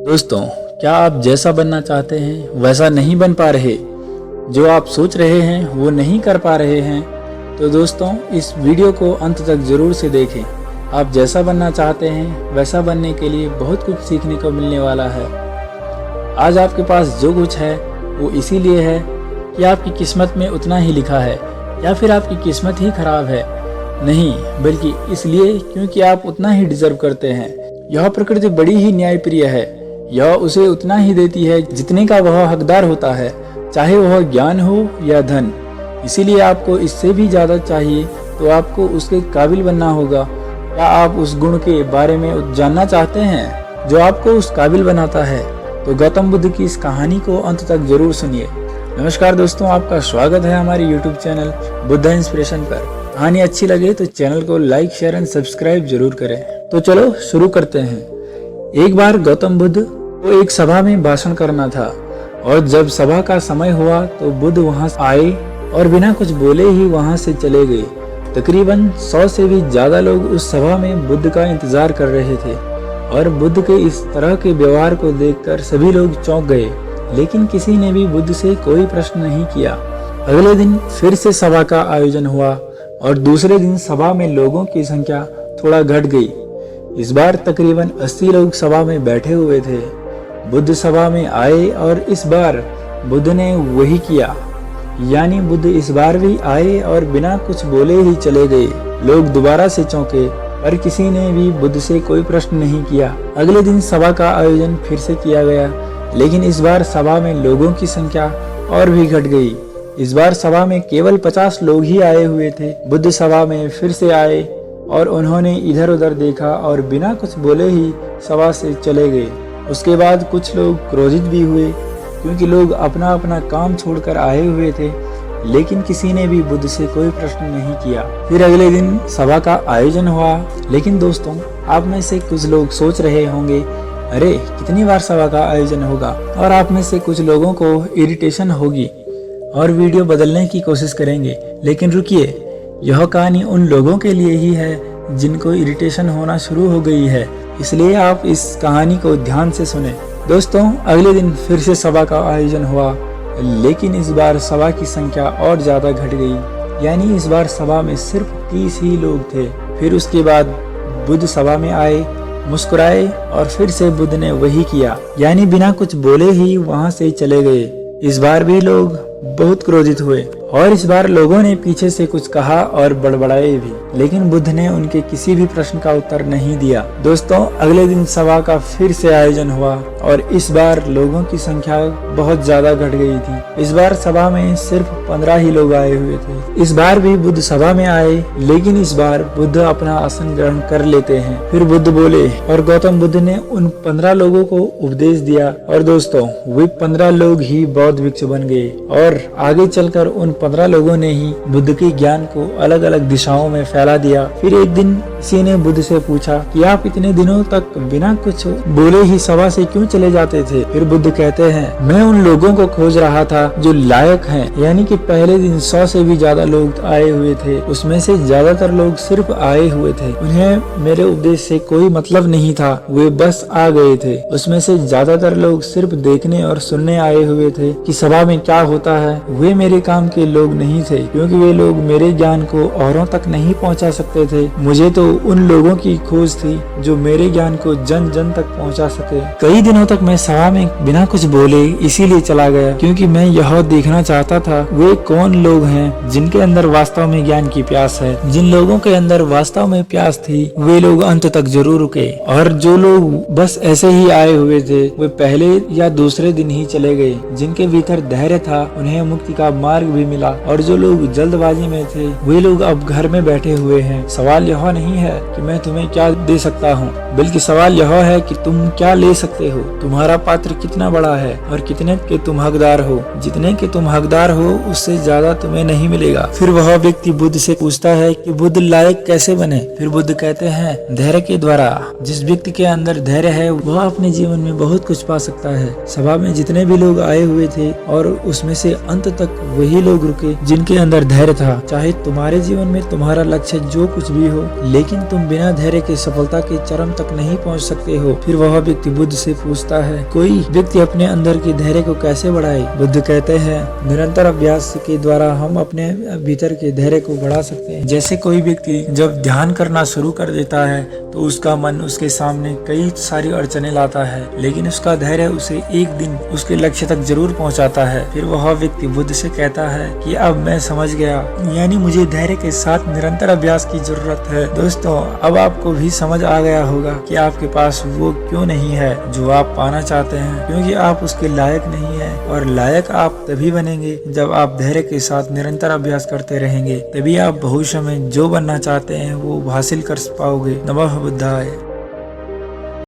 दोस्तों, क्या आप जैसा बनना चाहते हैं वैसा नहीं बन पा रहे, जो आप सोच रहे हैं वो नहीं कर पा रहे हैं, तो दोस्तों इस वीडियो को अंत तक ज़रूर से देखें। आप जैसा बनना चाहते हैं वैसा बनने के लिए बहुत कुछ सीखने को मिलने वाला है। आज आपके पास जो कुछ है वो इसीलिए है कि आपकी किस्मत में उतना ही लिखा है, या फिर आपकी किस्मत ही खराब है। नहीं, बल्कि इसलिए क्योंकि आप उतना ही डिजर्व करते हैं। यह प्रकृति बड़ी ही न्यायप्रिय है। यह उसे उतना ही देती है जितने का वह हकदार होता है, चाहे वह ज्ञान हो या धन। इसीलिए आपको इससे भी ज़्यादा चाहिए तो आपको उसके काबिल बनना होगा। क्या आप उस गुण के बारे में जानना चाहते हैं जो आपको उस काबिल बनाता है? तो गौतम बुद्ध की इस कहानी को अंत तक जरूर सुनिए। नमस्कार दोस्तों, आपका स्वागत है हमारे YouTube चैनल बुद्ध इंस्पिरेशन पर। कहानी अच्छी लगे तो चैनल को लाइक, शेयर एंड सब्सक्राइब जरूर करें। तो चलो शुरू करते हैं। एक बार गौतम बुद्ध को एक सभा में भाषण करना था, और जब सभा का समय हुआ तो बुद्ध वहां आए और बिना कुछ बोले ही वहां से चले गए। तकरीबन 100 से भी ज्यादा लोग उस सभा में बुद्ध का इंतजार कर रहे थे, और बुद्ध के इस तरह के व्यवहार को देखकर सभी लोग चौंक गए, लेकिन किसी ने भी बुद्ध से कोई प्रश्न नहीं किया। अगले दिन फिर से सभा का आयोजन हुआ, और दूसरे दिन सभा में लोगों की संख्या थोड़ा घट गई। इस बार तकरीबन 80 लोग सभा में बैठे हुए थे। बुद्ध सभा में आए और इस बार बुद्ध ने वही किया, यानी बुद्ध इस बार भी आए और बिना कुछ बोले ही चले गए। लोग दोबारा से चौंके, पर किसी ने भी बुद्ध से कोई प्रश्न नहीं किया। अगले दिन सभा का आयोजन फिर से किया गया, लेकिन इस बार सभा में लोगों की संख्या और भी घट गई। इस बार सभा में केवल 50 लोग ही आए हुए थे। बुद्ध सभा में फिर से आए और उन्होंने इधर उधर देखा और बिना कुछ बोले ही सभा से चले गए। उसके बाद कुछ लोग क्रोधित भी हुए, क्योंकि लोग अपना अपना काम छोड़कर आए हुए थे, लेकिन किसी ने भी बुद्ध से कोई प्रश्न नहीं किया। फिर अगले दिन सभा का आयोजन हुआ, लेकिन दोस्तों आप में से कुछ लोग सोच रहे होंगे, अरे कितनी बार सभा का आयोजन होगा, और आप में से कुछ लोगों को इरिटेशन होगी और वीडियो बदलने की कोशिश करेंगे। लेकिन रुकिए, यह कहानी उन लोगों के लिए ही है जिनको इरिटेशन होना शुरू हो गई है, इसलिए आप इस कहानी को ध्यान से सुने। दोस्तों अगले दिन फिर से सभा का आयोजन हुआ, लेकिन इस बार सभा की संख्या और ज्यादा घट गई, यानी इस बार सभा में सिर्फ 30 ही लोग थे। फिर उसके बाद बुद्ध सभा में आए, मुस्कुराए और फिर से बुद्ध ने वही किया, यानी बिना कुछ बोले ही वहां से चले गए। इस बार भी लोग बहुत क्रोधित हुए, और इस बार लोगों ने पीछे से कुछ कहा और बड़बड़ाए भी, लेकिन बुद्ध ने उनके किसी भी प्रश्न का उत्तर नहीं दिया। दोस्तों अगले दिन सभा का फिर से आयोजन हुआ, और इस बार लोगों की संख्या बहुत ज्यादा घट गई थी। इस बार सभा में सिर्फ 15 ही लोग आए हुए थे। इस बार भी बुद्ध सभा में आए, लेकिन इस बार बुद्ध अपना आसन ग्रहण कर लेते हैं। फिर बुद्ध बोले, और गौतम बुद्ध ने उन 15 लोगों को उपदेश दिया, और दोस्तों वे 15 लोग ही बौद्ध भिक्षु बन गए, और आगे चलकर उन 15 लोगों ने ही बुद्ध के ज्ञान को अलग अलग दिशाओं में फैला दिया। फिर एक दिन किसी ने बुद्ध से पूछा कि आप इतने दिनों तक बिना कुछ बोले ही सभा से क्यों चले जाते थे? फिर बुद्ध कहते हैं, मैं उन लोगों को खोज रहा था जो लायक हैं, यानी कि पहले दिन 100 से भी ज्यादा लोग आए हुए थे, उसमें से ज्यादातर लोग सिर्फ आए हुए थे, उन्हें मेरे उपदेश से कोई मतलब नहीं था, वे बस आ गए थे। उसमें से ज्यादातर लोग सिर्फ देखने और सुनने आए हुए थे कि सभा में क्या होता है। वे मेरे काम के लोग नहीं थे, क्योंकि वे लोग मेरे ज्ञान को औरों तक नहीं पहुंचा सकते थे। मुझे तो उन लोगों की खोज थी जो मेरे ज्ञान को जन जन तक पहुंचा सके। कई दिनों तक मैं सभा में बिना कुछ बोले इसीलिए चला गया, क्योंकि मैं यह देखना चाहता था वे कौन लोग हैं जिनके अंदर वास्तव में ज्ञान की प्यास है। जिन लोगों के अंदर वास्तव में प्यास थी वे लोग अंत तक जरूर रुके, और जो लोग बस ऐसे ही आए हुए थे वे पहले या दूसरे दिन ही चले गए। जिनके भीतर धैर्य था उन्हें मुक्ति का मार्ग भी मिला, और जो लोग जल्दबाजी में थे वे लोग अब घर में बैठे हुए हैं। सवाल यह नहीं है कि मैं तुम्हें क्या दे सकता हूँ, बल्कि सवाल यह है कि तुम क्या ले सकते हो। तुम्हारा पात्र कितना बड़ा है और कितने के तुम हकदार हो। जितने के तुम हकदार हो उससे ज्यादा तुम्हें नहीं मिलेगा। फिर वह व्यक्ति बुद्ध से पूछता है कि बुद्ध लायक कैसे बने? फिर बुद्ध कहते हैं, धैर्य के द्वारा। जिस व्यक्ति के अंदर धैर्य है वह अपने जीवन में बहुत कुछ पा सकता है। सभा में जितने भी लोग आए हुए थे और उसमें से अंत तक वही लोग ठाकुर के जिनके अंदर धैर्य था। चाहे तुम्हारे जीवन में तुम्हारा लक्ष्य जो कुछ भी हो, लेकिन तुम बिना धैर्य के सफलता के चरम तक नहीं पहुंच सकते हो। फिर वह व्यक्ति बुद्ध से पूछता है, कोई व्यक्ति अपने अंदर की धैर्य को कैसे बढ़ाए? बुद्ध कहते हैं, निरंतर अभ्यास के द्वारा हम अपने भीतर के धैर्य को बढ़ा सकते हैं। जैसे कोई व्यक्ति जब ध्यान करना शुरू कर देता है तो उसका मन उसके सामने कई सारी अड़चने लाता है, लेकिन उसका धैर्य उसे एक दिन उसके लक्ष्य तक जरूर पहुंचाता है। फिर वह व्यक्ति बुद्ध से कहता है कि अब मैं समझ गया, यानी मुझे धैर्य के साथ निरंतर अभ्यास की जरूरत है। दोस्तों, अब आपको भी समझ आ गया होगा कि आपके पास वो क्यों नहीं है जो आप पाना चाहते हैं, क्योंकि आप उसके लायक नहीं है। और लायक आप तभी बनेंगे जब आप धैर्य के साथ निरंतर अभ्यास करते रहेंगे, तभी आप भविष्य में जो बनना चाहते हैं वो हासिल कर पाओगे। नमः बुद्धाय।